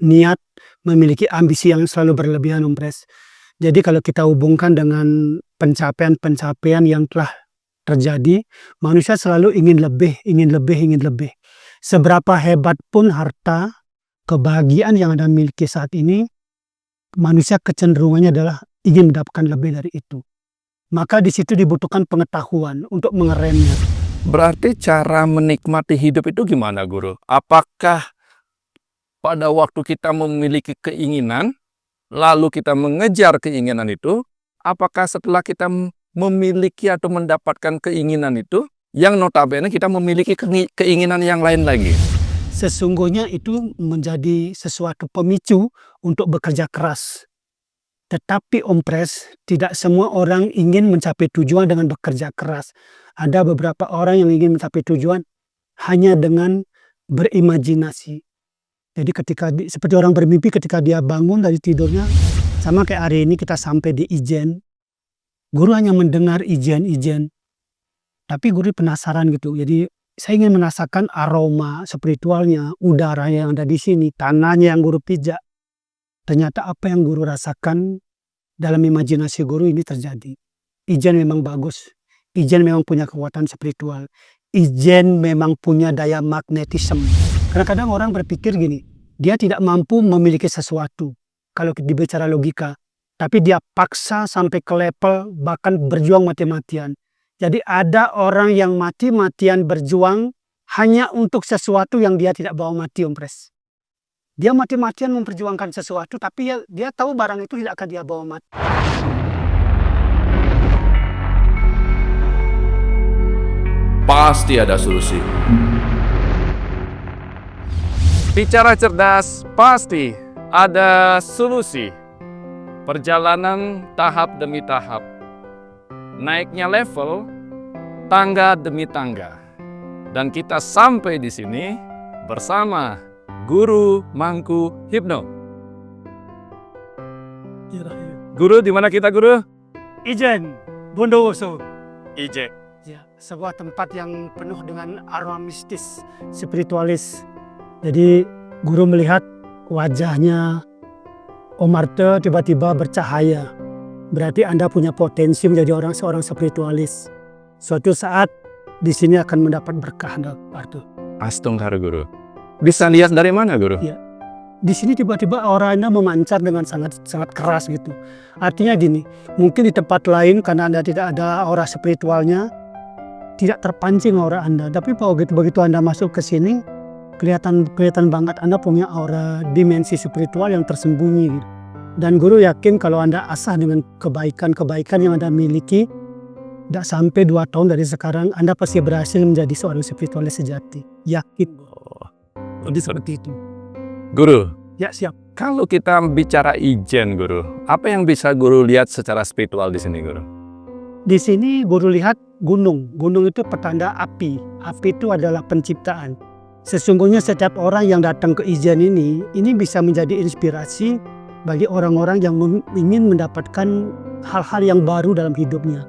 niat, memiliki ambisi yang selalu berlebihan, Om Pres. Jadi kalau kita hubungkan dengan pencapaian-pencapaian yang telah terjadi, manusia selalu ingin lebih, ingin lebih, ingin lebih. Seberapa hebat pun harta, kebahagiaan yang Anda miliki saat ini, manusia kecenderungannya adalah ingin mendapatkan lebih dari itu. Maka di situ dibutuhkan pengetahuan untuk mengeremnya. Berarti cara menikmati hidup itu gimana, Guru? Apakah pada waktu kita memiliki keinginan, lalu kita mengejar keinginan itu, apakah setelah kita memiliki atau mendapatkan keinginan itu, yang notabene kita memiliki keinginan yang lain lagi? Sesungguhnya itu menjadi sesuatu pemicu untuk bekerja keras. Tetapi Om Pres, tidak semua orang ingin mencapai tujuan dengan bekerja keras. Ada beberapa orang yang ingin mencapai tujuan hanya dengan berimajinasi. Jadi seperti orang bermimpi ketika dia bangun dari tidurnya, sama kayak hari ini kita sampai di Ijen. Guru hanya mendengar Ijen. Tapi guru penasaran gitu. Jadi saya ingin merasakan aroma spiritualnya, udara yang ada di sini, tanahnya yang guru pijak. Ternyata apa yang guru rasakan dalam imajinasi guru ini terjadi. Ijen memang bagus. Ijen memang punya kekuatan spiritual. Ijen memang punya daya magnetisme. Kadang-kadang orang berpikir gini, dia tidak mampu memiliki sesuatu kalau dibicara logika. Tapi dia paksa sampai ke level bahkan berjuang mati-matian. Jadi ada orang yang mati-matian berjuang hanya untuk sesuatu yang dia tidak bawa mati, Om Pres. Dia mati-matian memperjuangkan sesuatu, tapi dia tahu barang itu tidak akan dia bawa mati. Pasti ada solusi. Bicara cerdas, pasti ada solusi. Perjalanan tahap demi tahap. Naiknya level, tangga demi tangga. Dan kita sampai di sini bersama Guru Mangku Hipno. Guru, di mana kita, Guru? Ijen, Bondowoso. Ijen. Ya, sebuah tempat yang penuh dengan aroma mistis, spiritualis. Jadi guru melihat wajahnya Om Marte tiba-tiba bercahaya. Berarti Anda punya potensi menjadi seorang spiritualis. Suatu saat di sini akan mendapat berkah, Anda. Astungkar, Guru. Bisa lihat dari mana, Guru? Ya. Di sini tiba-tiba auranya memancar dengan sangat keras gitu. Artinya gini, mungkin di tempat lain karena Anda tidak ada aura spiritualnya, tidak terpancing aura Anda. Tapi begitu Anda masuk ke sini, kelihatan banget Anda punya aura dimensi spiritual yang tersembunyi gitu. Dan guru yakin kalau Anda asah dengan kebaikan-kebaikan yang Anda miliki, tidak sampai 2 tahun dari sekarang Anda pasti berhasil menjadi seorang spiritualis sejati. Yakin. Seperti itu. Guru. Ya, siap. Kalau kita bicara Ijen, Guru, apa yang bisa Guru lihat secara spiritual di sini, Guru? Di sini guru lihat gunung. Gunung itu petanda api. Api itu adalah penciptaan. Sesungguhnya setiap orang yang datang ke Ijen ini bisa menjadi inspirasi bagi orang-orang yang ingin mendapatkan hal-hal yang baru dalam hidupnya.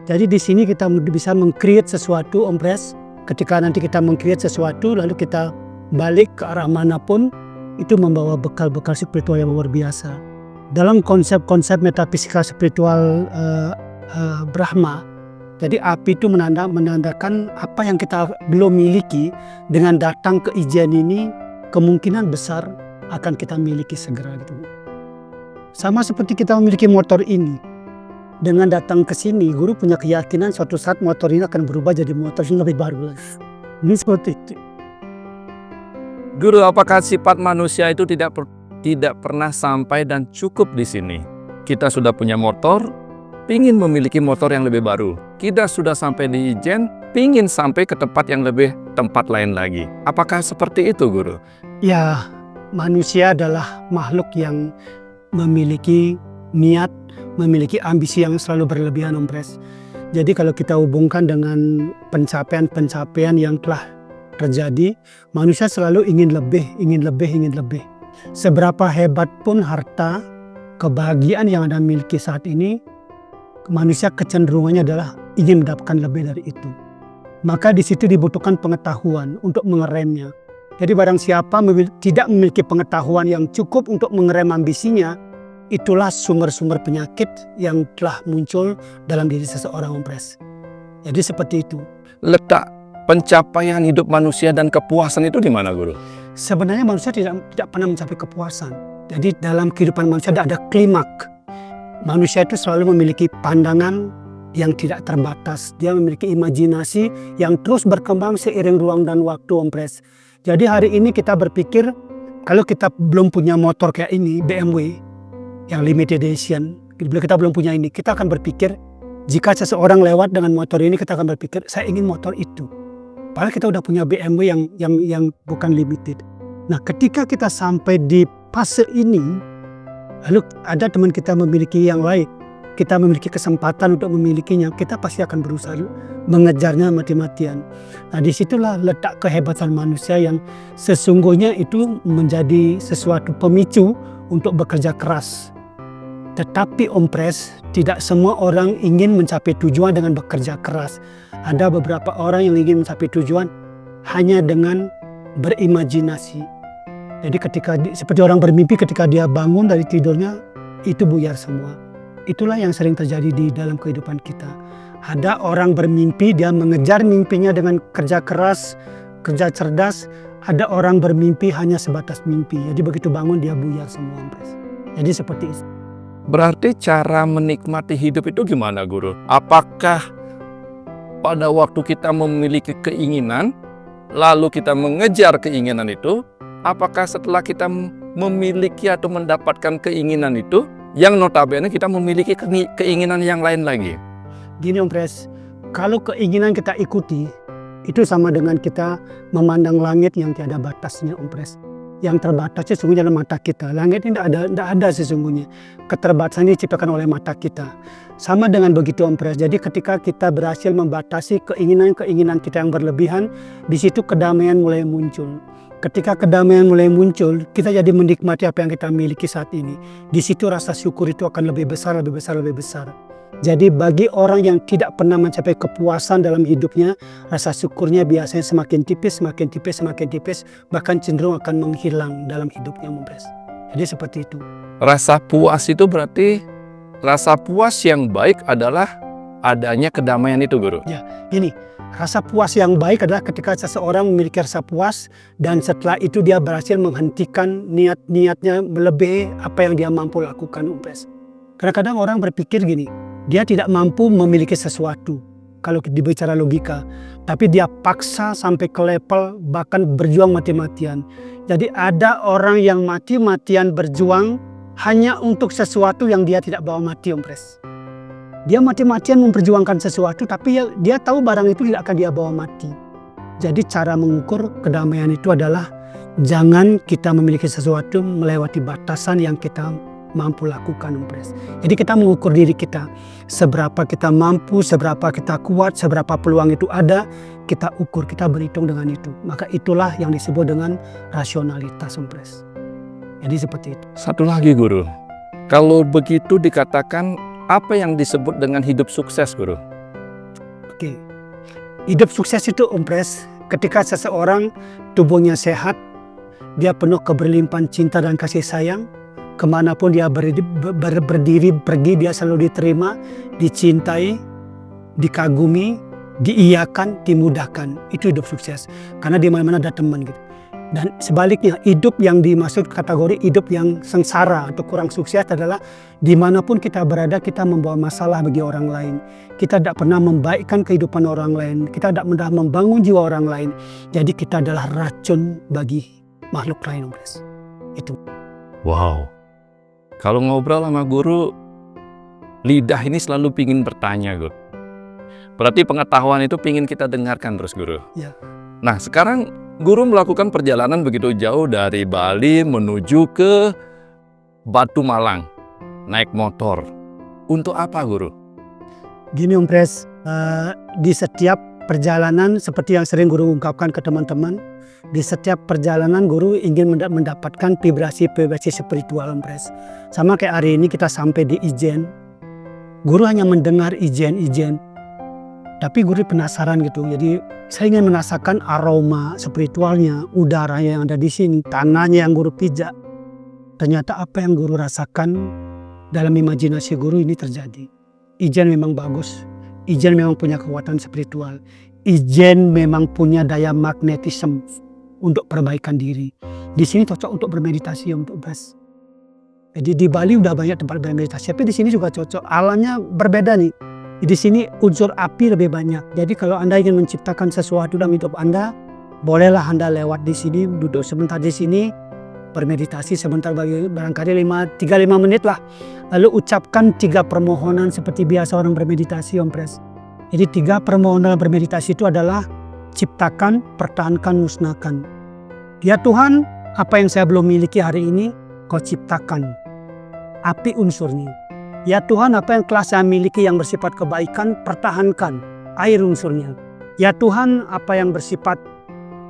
Jadi di sini kita bisa meng-create sesuatu, Om Pres. Ketika nanti kita meng-create sesuatu, lalu kita balik ke arah manapun, itu membawa bekal-bekal spiritual yang luar biasa. Dalam konsep-konsep metafisika spiritual Brahma, jadi api itu menandakan apa yang kita belum miliki. Dengan datang ke Ijen ini, kemungkinan besar akan kita miliki segera gitu. Sama seperti kita memiliki motor ini. Dengan datang ke sini, guru punya keyakinan suatu saat motor ini akan berubah jadi motor yang lebih baru lagi. Ini seperti itu. Guru, apakah sifat manusia itu tidak pernah sampai dan cukup di sini? Kita sudah punya motor, pingin memiliki motor yang lebih baru. Kita sudah sampai di Ijen, pingin sampai ke tempat lain lagi. Apakah seperti itu, Guru? Ya, manusia adalah makhluk yang memiliki niat, memiliki ambisi yang selalu berlebihan, Om Pres. Jadi kalau kita hubungkan dengan pencapaian-pencapaian yang telah terjadi, manusia selalu ingin lebih, ingin lebih, ingin lebih. Seberapa hebat pun harta, kebahagiaan yang Anda miliki saat ini, manusia kecenderungannya adalah ingin mendapatkan lebih dari itu. Maka di situ dibutuhkan pengetahuan untuk mengeremnya. Jadi barang siapa tidak memiliki pengetahuan yang cukup untuk mengerem ambisinya, itulah sumber-sumber penyakit yang telah muncul dalam diri seseorang, Om Pres. Jadi seperti itu. Letak pencapaian hidup manusia dan kepuasan itu di mana, Guru? Sebenarnya manusia tidak pernah mencapai kepuasan. Jadi dalam kehidupan manusia ada klimak. Manusia itu selalu memiliki pandangan yang tidak terbatas. Dia memiliki imajinasi yang terus berkembang seiring ruang dan waktu, Om Pres. Jadi hari ini kita berpikir, kalau kita belum punya motor kayak ini, BMW, yang limited edition, bila kita belum punya ini, kita akan berpikir, jika seseorang lewat dengan motor ini, kita akan berpikir, saya ingin motor itu. Padahal kita udah punya BMW yang bukan limited. Nah, ketika kita sampai di fase ini, lalu ada teman kita memiliki yang lain, kita memiliki kesempatan untuk memilikinya, kita pasti akan berusaha mengejarnya mati-matian. Nah, disitulah letak kehebatan manusia yang sesungguhnya itu menjadi sesuatu pemicu untuk bekerja keras. Tetapi Om Pres, tidak semua orang ingin mencapai tujuan dengan bekerja keras. Ada beberapa orang yang ingin mencapai tujuan hanya dengan berimajinasi. Jadi seperti orang bermimpi, ketika dia bangun dari tidurnya, itu buyar semua. Itulah yang sering terjadi di dalam kehidupan kita. Ada orang bermimpi, dia mengejar mimpinya dengan kerja keras, kerja cerdas. Ada orang bermimpi hanya sebatas mimpi. Jadi begitu bangun dia buyar semua, Om Pres. Jadi seperti itu. Berarti cara menikmati hidup itu gimana, Guru? Apakah pada waktu kita memiliki keinginan, lalu kita mengejar keinginan itu, apakah setelah kita memiliki atau mendapatkan keinginan itu, yang notabene kita memiliki keinginan yang lain lagi? Gini, Om Pres, kalau keinginan kita ikuti, itu sama dengan kita memandang langit yang tiada batasnya, Om Pres. Yang terbatasnya sesungguhnya dalam mata kita. Langit ini tidak ada sesungguhnya. Keterbatasan ini diciptakan oleh mata kita. Sama dengan begitu, Om Pres. Jadi ketika kita berhasil membatasi keinginan-keinginan kita yang berlebihan, di situ kedamaian mulai muncul. Ketika kedamaian mulai muncul, kita jadi menikmati apa yang kita miliki saat ini. Di situ rasa syukur itu akan lebih besar, lebih besar, lebih besar. Jadi bagi orang yang tidak pernah mencapai kepuasan dalam hidupnya, rasa syukurnya biasanya semakin tipis, semakin tipis, semakin tipis, bahkan cenderung akan menghilang dalam hidupnya, Om Pres. Jadi seperti itu. Rasa puas itu berarti, rasa puas yang baik adalah adanya kedamaian itu, Guru? Ya, gini, rasa puas yang baik adalah ketika seseorang memiliki rasa puas dan setelah itu dia berhasil menghentikan niat-niatnya melebihi apa yang dia mampu lakukan, Om Pres. Kadang-kadang orang berpikir gini, dia tidak mampu memiliki sesuatu kalau dibicara logika, tapi dia paksa sampai ke level bahkan berjuang mati-matian. Jadi ada orang yang mati-matian berjuang hanya untuk sesuatu yang dia tidak bawa mati, Om Pres. Dia mati-matian memperjuangkan sesuatu, tapi dia tahu barang itu tidak akan dia bawa mati. Jadi cara mengukur kedamaian itu adalah jangan kita memiliki sesuatu melewati batasan yang kita mampu lakukan, Om Pres. Jadi kita mengukur diri kita, seberapa kita mampu, seberapa kita kuat, seberapa peluang itu ada, kita ukur, kita berhitung dengan itu. Maka itulah yang disebut dengan rasionalitas, Om Pres. Jadi seperti itu. Satu lagi, Guru. Kalau begitu dikatakan apa yang disebut dengan hidup sukses, Guru? Oke. Hidup sukses itu, Om Pres, ketika seseorang tubuhnya sehat, dia penuh keberlimpahan cinta dan kasih sayang, kemanapun dia berdiri pergi, dia selalu diterima, dicintai, dikagumi, diiyakan, dimudahkan. Itu hidup sukses. Karena di mana-mana ada teman gitu. Dan sebaliknya, hidup yang dimaksud kategori hidup yang sengsara atau kurang sukses adalah dimanapun kita berada, kita membawa masalah bagi orang lain. Kita tidak pernah membaikkan kehidupan orang lain. Kita tidak pernah membangun jiwa orang lain. Jadi kita adalah racun bagi makhluk lain, Om Pres. Itu. Wow. Kalau ngobrol sama Guru, lidah ini selalu pingin bertanya, Guru. Berarti pengetahuan itu pingin kita dengarkan terus, Guru. Ya. Nah, sekarang Guru melakukan perjalanan begitu jauh dari Bali menuju ke Batu Malang, naik motor. Untuk apa, Guru? Gini, Om Pres, di setiap perjalanan seperti yang sering Guru ungkapkan ke teman-teman, di setiap perjalanan Guru ingin mendapatkan vibrasi-vibrasi spiritual, Om Pres. Sama kayak hari ini kita sampai di Ijen, Guru hanya mendengar Ijen. Tapi guru penasaran gitu. Jadi saya ingin merasakan aroma spiritualnya, udara yang ada di sini, tanahnya yang guru pijak. Ternyata apa yang guru rasakan dalam imajinasi guru ini terjadi. Ijen memang bagus. Ijen memang punya kekuatan spiritual. Ijen memang punya daya magnetisme untuk perbaikan diri. Di sini cocok untuk bermeditasi untuk Bas. Jadi di Bali udah banyak tempat bermeditasi, tapi di sini juga cocok. Alamnya berbeda nih. Di sini unsur api lebih banyak. Jadi kalau Anda ingin menciptakan sesuatu dalam hidup Anda, bolehlah Anda lewat di sini, duduk sebentar di sini, bermeditasi sebentar, barangkali 3-5 menit lah. Lalu ucapkan 3 permohonan seperti biasa orang bermeditasi, Om Pres. Jadi 3 permohonan bermeditasi itu adalah ciptakan, pertahankan, musnahkan. Ya Tuhan, apa yang saya belum miliki hari ini, Kau ciptakan. Api unsurnya. Ya Tuhan, apa yang telah saya miliki yang bersifat kebaikan, pertahankan. Air unsurnya. Ya Tuhan, apa yang bersifat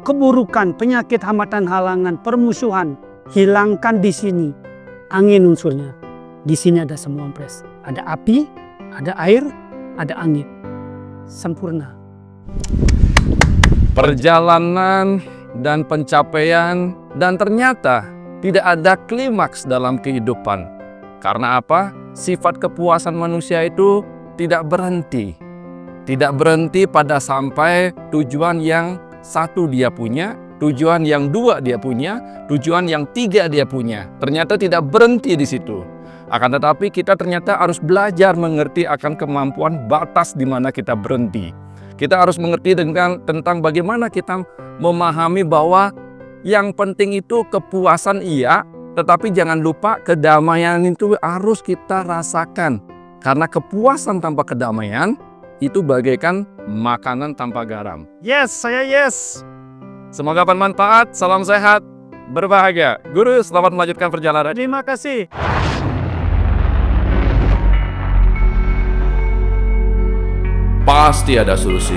keburukan, penyakit, hambatan, halangan, permusuhan, hilangkan di sini. Angin unsurnya. Di sini ada semua, Om Pres. Ada api, ada air, ada angin. Sempurna. Perjalanan dan pencapaian, dan ternyata tidak ada klimaks dalam kehidupan. Karena apa? Sifat kepuasan manusia itu tidak berhenti. Tidak berhenti pada sampai tujuan yang 1 dia punya, tujuan yang 2 dia punya, tujuan yang 3 dia punya. Ternyata tidak berhenti di situ. Akan tetapi kita ternyata harus belajar mengerti akan kemampuan batas di mana kita berhenti. Kita harus mengerti tentang bagaimana kita memahami bahwa yang penting itu kepuasan iya, tetapi jangan lupa kedamaian itu harus kita rasakan. Karena kepuasan tanpa kedamaian itu bagaikan makanan tanpa garam. Yes, saya yes. Semoga bermanfaat, salam sehat, berbahagia. Guru, selamat melanjutkan perjalanan. Terima kasih. Pasti ada solusi.